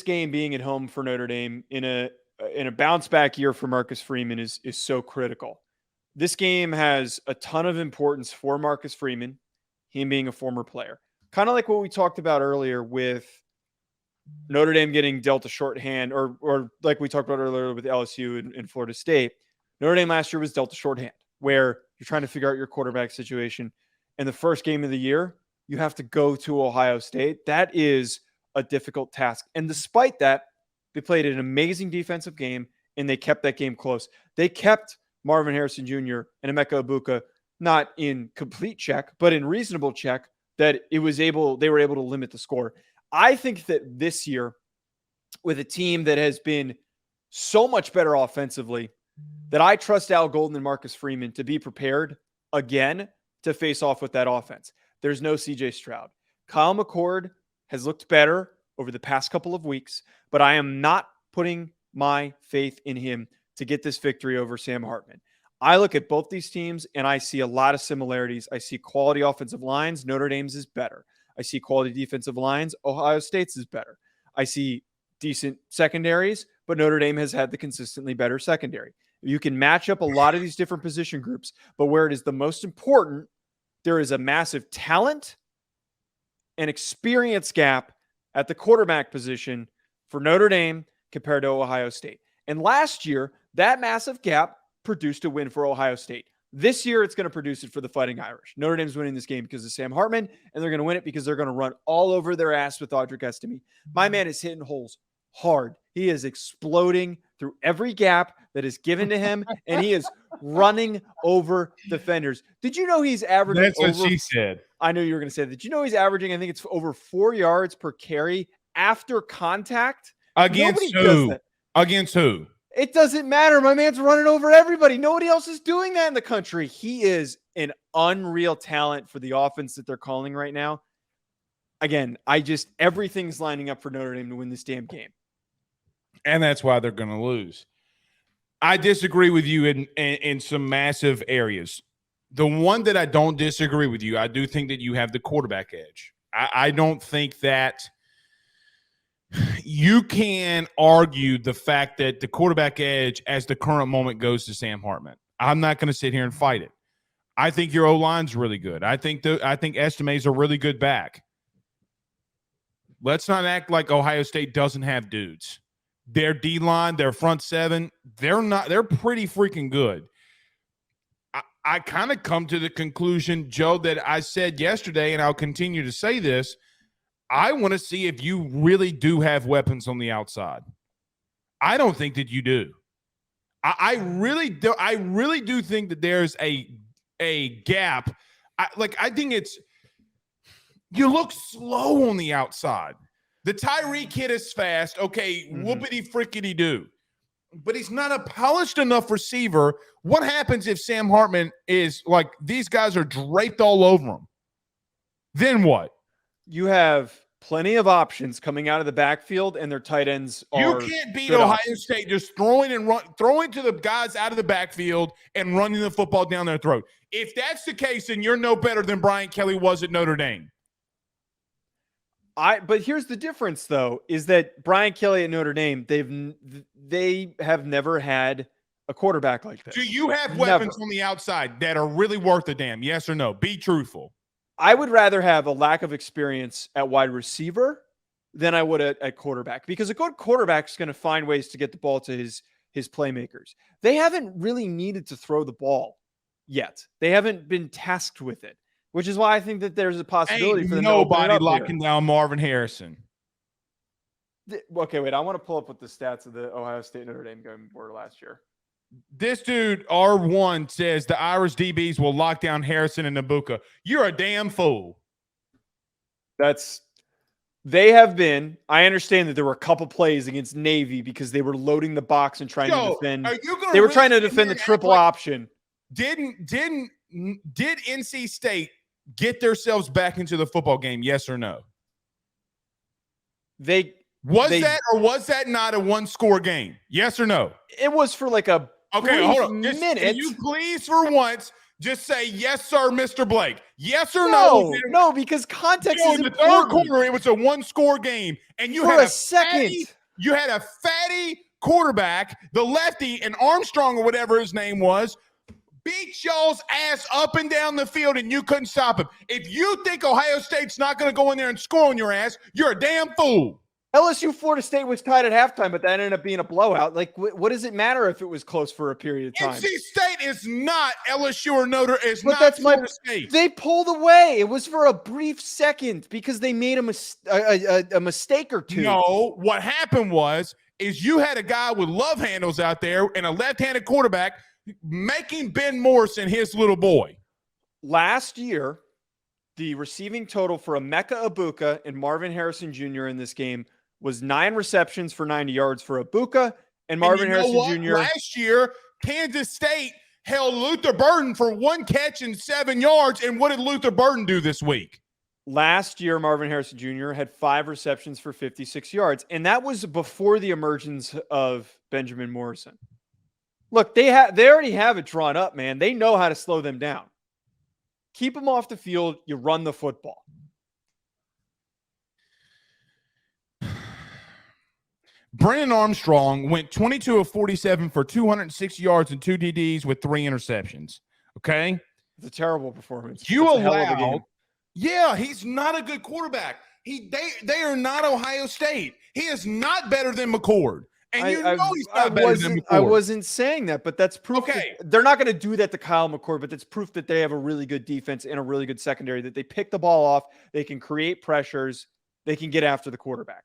game being at home for Notre Dame in a bounce back year for Marcus Freeman is so critical. This game has a ton of importance for Marcus Freeman, him being a former player. Kind of like what we talked about earlier with Notre Dame getting dealt a shorthand, or like we talked about earlier with LSU and Florida State. Notre Dame last year was dealt a shorthand where you're trying to figure out your quarterback situation. And the first game of the year, you have to go to Ohio State. That is a difficult task. And despite that, they played an amazing defensive game, and they kept that game close. They kept Marvin Harrison Jr. and Emeka Egbuka not in complete check, but in reasonable check, that they were able to limit the score. I think that this year, with a team that has been so much better offensively, that I trust Al Golden and Marcus Freeman to be prepared again to face off with that offense. There's no CJ Stroud. Kyle McCord has looked better over the past couple of weeks, but I am not putting my faith in him to get this victory over Sam Hartman. I look at both these teams and I see a lot of similarities. I see quality offensive lines. Notre Dame's is better. I see quality defensive lines. Ohio State's is better. I see decent secondaries, but Notre Dame has had the consistently better secondary. You can match up a lot of these different position groups, but where it is the most important, there is a massive talent and experience gap at the quarterback position for Notre Dame compared to Ohio State. And last year, that massive gap produced a win for Ohio State. This year, it's going to produce it for the Fighting Irish. Notre Dame's winning this game because of Sam Hartman, and they're going to win it because they're going to run all over their ass with Audric Estime. My man is hitting holes hard. He is exploding through every gap that is given to him, and he is running over defenders. Did you know he's averaging? That's what she said. I knew you were going to say that. Did you know he's averaging, I think it's over 4 yards per carry after contact? Against who? Against who? It doesn't matter. My man's running over everybody. Nobody else is doing that in the country. He is an unreal talent for the offense that they're calling right now. Again, everything's lining up for Notre Dame to win this damn game. And that's why they're going to lose. I disagree with you in some massive areas. The one that I don't disagree with you, I do think that you have the quarterback edge. I don't think that you can argue the fact that the quarterback edge as the current moment goes to Sam Hartman. I'm not going to sit here and fight it. I think your O-line's really good. I think Estime's a really good back. Let's not act like Ohio State doesn't have dudes. Their D-line, their front seven, they're pretty freaking good. I kind of come to the conclusion, Joe, that I said yesterday, and I'll continue to say this. I want to see if you really do have weapons on the outside. I don't think that you do. I really do think that there's a gap. I think it's you look slow on the outside. The Tyree kid is fast. Okay, whoopity frickety do. But he's not a polished enough receiver. What happens if Sam Hartman is like these guys are draped all over him? Then what? You have plenty of options coming out of the backfield, and their tight ends are. You can't beat Ohio State just throwing to the guys out of the backfield and running the football down their throat. If that's the case, then you're no better than Brian Kelly was at Notre Dame. But here's the difference, though, is that Brian Kelly at Notre Dame, they have never had a quarterback like this. Do you have weapons on the outside that are really worth a damn? Yes or no? Be truthful. I would rather have a lack of experience at wide receiver than I would at quarterback, because a good quarterback is going to find ways to get the ball to his playmakers. They haven't really needed to throw the ball yet. They haven't been tasked with it, which is why I think that there's a possibility for them nobody locking down Marvin Harrison. Okay, wait. I want to pull up what the stats of the Ohio State Notre Dame game were last year. This dude, R1, says the Irish DBs will lock down Harrison and Egbuka. You're a damn fool. They have been. I understand that there were a couple plays against Navy because they were loading the box and trying to defend. They were trying to defend the triple option. Did NC State get themselves back into the football game? Yes or no? Was that not a one-score game? Yes or no? It was for like a hold on. Minute. Can you please, for once, Just say, yes, sir, Mr. Blake. Yes or No, no? no, because context So is in the important. third quarter, it was a one-score game, and you For had a second. you had a fatty quarterback, the lefty, and Armstrong or whatever his name was, beat y'all's ass up and down the field, and you couldn't stop him. If you think Ohio State's not going to go in there and score on your ass, you're a damn fool. LSU Florida State was tied at halftime, but that ended up being a blowout. Like, what does it matter if it was close for a period of time? NC State is not LSU or Notre. Is But not that's Florida State. They pulled away. It was for a brief second because they made a mistake or two. No, what happened is you had a guy with love handles out there and a left-handed quarterback making Ben Morrison his little boy. Last year, the receiving total for Emeka Ibuka and Marvin Harrison Jr. in this game was 9 receptions for 90 yards for Ibuka and Marvin Harrison Jr. Last year, Kansas State held Luther Burden for 1 catch and 7 yards. And what did Luther Burden do this week? Last year, Marvin Harrison Jr. had 5 receptions for 56 yards, and that was before the emergence of Benjamin Morrison. Look, they already have it drawn up, man. They know how to slow them down. Keep them off the field. You run the football. Brennan Armstrong went 22 of 47 for 206 yards and 2 DDs with 3 interceptions. Okay? It's a terrible performance. You It's a hell of a game. allowed. Yeah, he's not a good quarterback. They are not Ohio State. He is not better than McCord. And he's not better than McCord. I wasn't saying that, but that's proof. Okay. They're not going to do that to Kyle McCord, but that's proof that they have a really good defense and a really good secondary, that they pick the ball off, they can create pressures, they can get after the quarterback.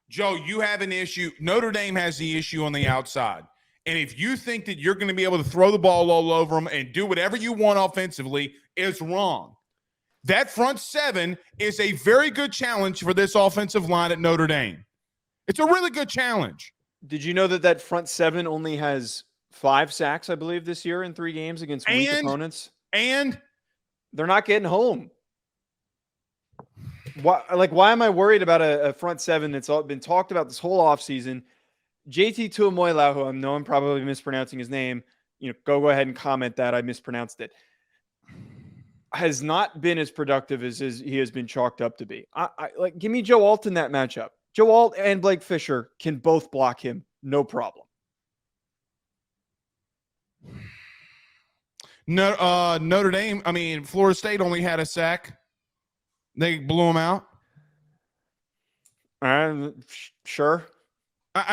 Joe, you have an issue. Notre Dame has the issue on the outside. And if you think that you're going to be able to throw the ball all over them and do whatever you want offensively, it's wrong. That front 7 is a very good challenge for this offensive line at Notre Dame. It's a really good challenge. Did you know that front 7 only has 5 sacks, I believe, this year in 3 games against weak opponents? And they're not getting home. Why am I worried about a front 7 that's been talked about this whole offseason? JT Tuamoila, who I know I'm probably mispronouncing his name, go ahead and comment that I mispronounced it, has not been as productive as he has been chalked up to be. Give me Joe Alt in that matchup. Joe Alt and Blake Fisher can both block him, no problem. No, Notre Dame, Florida State only had a sack. They blew him out. Sure.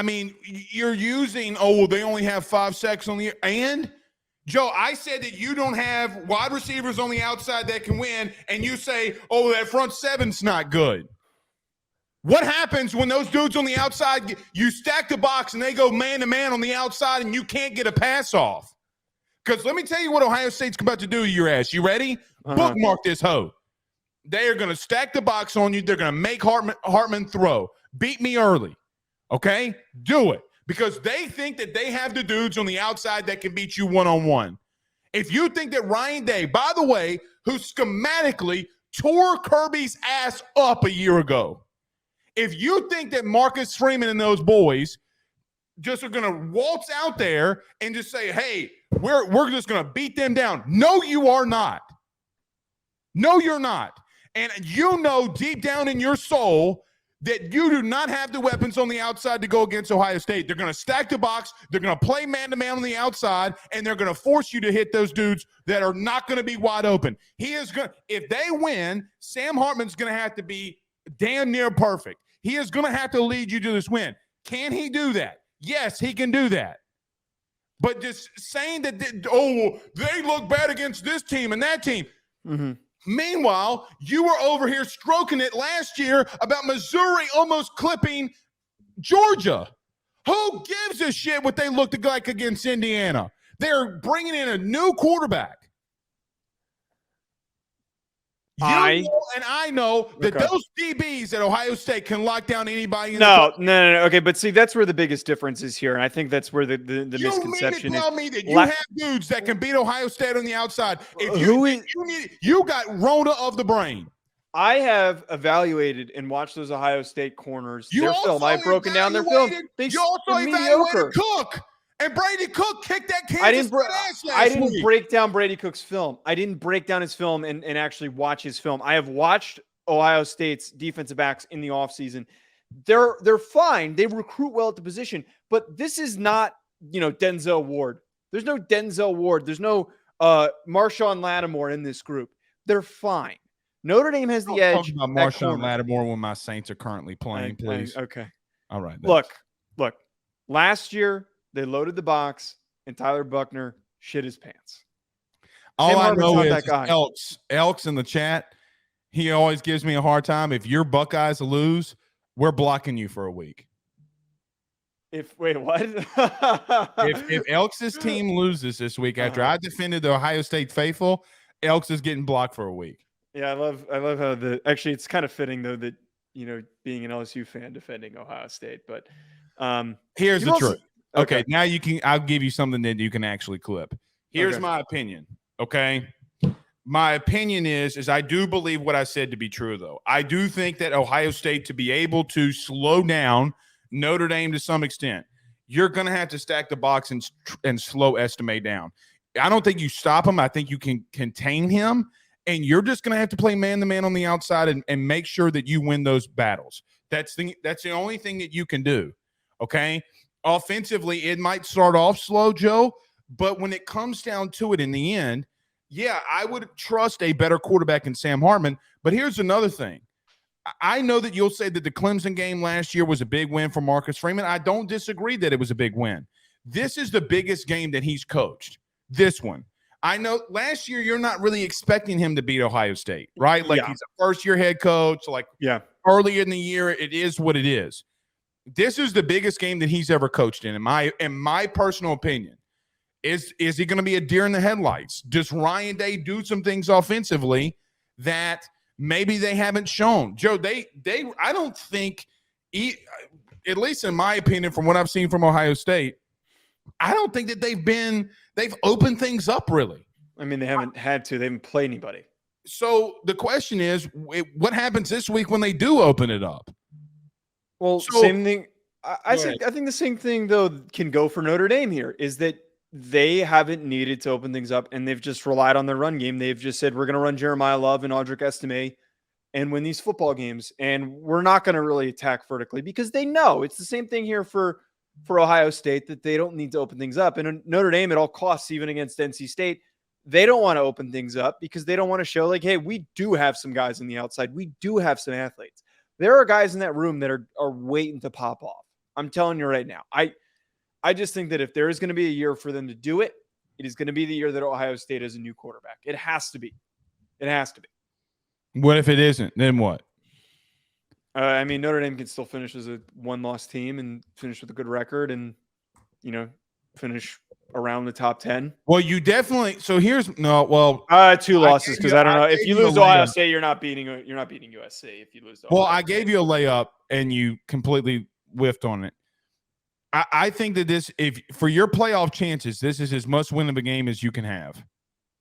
You're using, they only have 5 sacks on the year. And, Joe, I said that you don't have wide receivers on the outside that can win, and you say, that front 7's not good. What happens when those dudes on the outside, you stack the box and they go man-to-man on the outside and you can't get a pass off? Because let me tell you what Ohio State's about to do to your ass. You ready? Bookmark this hoe. They are going to stack the box on you. They're going to make Hartman throw. Beat me early. Okay? Do it. Because they think that they have the dudes on the outside that can beat you one-on-one. If you think that Ryan Day, by the way, who schematically tore Kirby's ass up a year ago, if you think that Marcus Freeman and those boys just are going to waltz out there and just say, hey, we're just going to beat them down. No, you are not. No, you're not. And you know deep down in your soul that you do not have the weapons on the outside to go against Ohio State. They're going to stack the box. They're going to play man-to-man on the outside, and they're going to force you to hit those dudes that are not going to be wide open. If they win, Sam Hartman's going to have to be damn near perfect. He is going to have to lead you to this win. Can he do that? Yes, he can do that. But just saying that, they look bad against this team and that team. Mm-hmm. Meanwhile, you were over here stroking it last year about Missouri almost clipping Georgia. Who gives a shit what they looked like against Indiana? They're bringing in a new quarterback. I know that those DBs at Ohio State can lock down anybody. No. Okay, but see, that's where the biggest difference is here, and I think that's where the misconception is. You tell me that you have dudes that can beat Ohio State on the outside. You got Rona of the brain. I have evaluated and watched those Ohio State corners. Their film. I've broken down their film. You also evaluated Cook. And Brady Cook kicked that I Kansas ass last I didn't week. break down Brady Cook's film. I didn't break down his film and actually watch his film. I have watched Ohio State's defensive backs in the offseason. They're fine. They recruit well at the position, but this is not, Denzel Ward. There's no Denzel Ward. There's no Marshawn Lattimore in this group. They're fine. Notre Dame has the edge. Talk about Marshawn Lattimore when my Saints are currently playing, please. Okay. All right. Look. Last year they loaded the box and Tyler Buckner shit his pants. All I know is Elks in the chat. He always gives me a hard time. If your Buckeyes lose, we're blocking you for a week. Wait, what? if Elks' team loses this week after I defended the Ohio State faithful, Elks is getting blocked for a week. Yeah, I love how actually it's kind of fitting though that being an LSU fan defending Ohio State, but here's the truth. Okay, now I'll give you something that you can actually clip. Here's my opinion. Okay. My opinion is I do believe what I said to be true, though. I do think that Ohio State, to be able to slow down Notre Dame to some extent, you're going to have to stack the box and slow Estime down. I don't think you stop him. I think you can contain him, and you're just going to have to play man-to-man on the outside and make sure that you win those battles. That's the only thing that you can do, okay? Offensively, it might start off slow, Joe, but when it comes down to it in the end, yeah, I would trust a better quarterback in Sam Hartman. But here's another thing. I know that you'll say that the Clemson game last year was a big win for Marcus Freeman. I don't disagree that it was a big win. This is the biggest game that he's coached, this one. I know last year you're not really expecting him to beat Ohio State, right? Like he's a first-year head coach. Early in the year, it is what it is. This is the biggest game that he's ever coached in my personal opinion. Is he going to be a deer in the headlights? Does Ryan Day do some things offensively that maybe they haven't shown? Joe, I don't think, at least in my opinion, from what I've seen from Ohio State, I don't think that they've opened things up really. I mean, they haven't had to. They haven't played anybody. So the question is, what happens this week when they do open it up? Well, same thing. I think the same thing, though, can go for Notre Dame here, is that they haven't needed to open things up, and they've just relied on their run game. They've just said, we're going to run Jeremiah Love and Audric Estime and win these football games, and we're not going to really attack vertically because they know it's the same thing here for Ohio State, that they don't need to open things up. And Notre Dame, at all costs, even against NC State, they don't want to open things up because they don't want to show like, hey, we do have some guys on the outside. We do have some athletes. There are guys in that room that are waiting to pop off. I'm telling you right now. I just think that if there is going to be a year for them to do it, it is going to be the year that Ohio State has a new quarterback. It has to be. It has to be. What if it isn't? Then what? I mean, Notre Dame can still finish as a one-loss team and finish with a good record and, finish around the top 10. Well, you definitely – so here's – no, well – 2 losses because I don't know. If you lose to Ohio State, you're not beating USC if you lose to Ohio State. I gave you a layup and you completely whiffed on it. I think that this, if for your playoff chances, this is as much win of a game as you can have.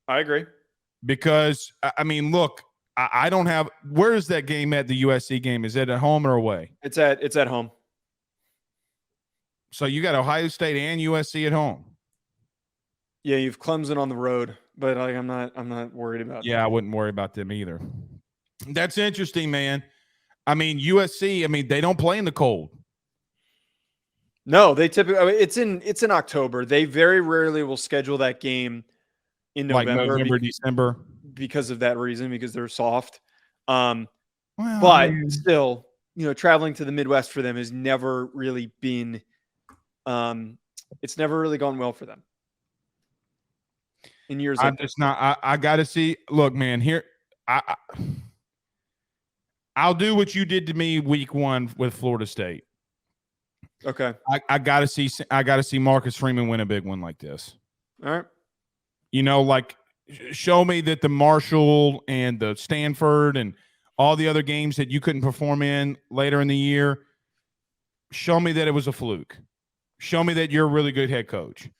I agree. Because, I mean, look, I don't have – where is that game at, the USC game? Is it at home or away? It's at home. So you got Ohio State and USC at home. Yeah, you've Clemson on the road, but I'm not worried about that. Yeah, I wouldn't worry about them either. That's interesting, man. I mean, USC, they don't play in the cold. No, they typically it's in October. They very rarely will schedule that game in November, December, because of that reason, because they're soft. But still, traveling to the Midwest for them has never really been it's never really gone well for them. In years I'm just not I got to see. Look, man, here I'll do what you did to me week 1 with Florida State. Okay. I gotta see Marcus Freeman win a big one like this. All right. Show me that the Marshall and the Stanford and all the other games that you couldn't perform in later in the year, show me that it was a fluke. Show me that you're a really good head coach.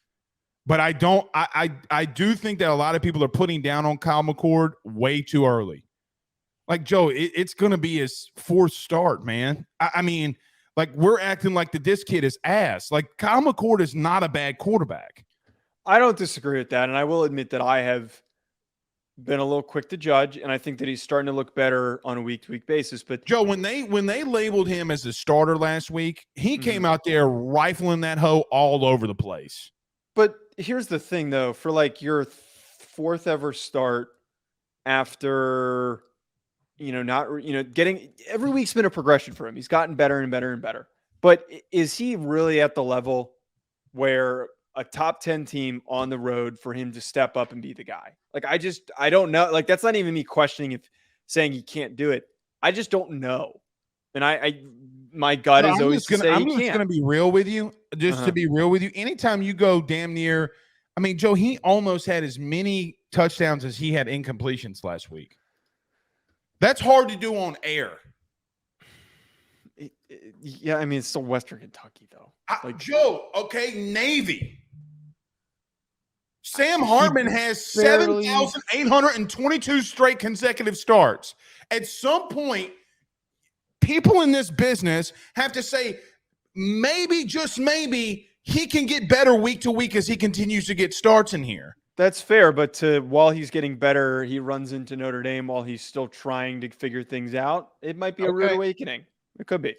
But I do think that a lot of people are putting down on Kyle McCord way too early. Like, Joe, it's going to be his 4th start, man. I mean, Like, we're acting like this kid is ass. Like, Kyle McCord is not a bad quarterback. I don't disagree with that, and I will admit that I have been a little quick to judge, and I think that he's starting to look better on a week-to-week basis. But Joe, when they labeled him as the starter last week, he came out there rifling that hoe all over the place. But here's the thing, though, for like your fourth ever start after, getting every week's been a progression for him. He's gotten better and better and better. But is he really at the level where a top 10 team on the road for him to step up and be the guy? Like, I don't know. Like, that's not even me questioning if saying he can't do it. I just don't know. And my gut is always to say I'm just going to be real with you. Just to be real with you. Anytime you go damn near, I mean, Joe, he almost had as many touchdowns as he had incompletions last week. That's hard to do on air. Yeah, I mean, it's still Western Kentucky, though. Joe, okay, Navy. Sam Hartman has 7,822 straight consecutive starts. At some point, people in this business have to say, maybe, just maybe, he can get better week to week as he continues to get starts in here. That's fair, but while he's getting better, he runs into Notre Dame while he's still trying to figure things out. It might be a rude awakening. It could be.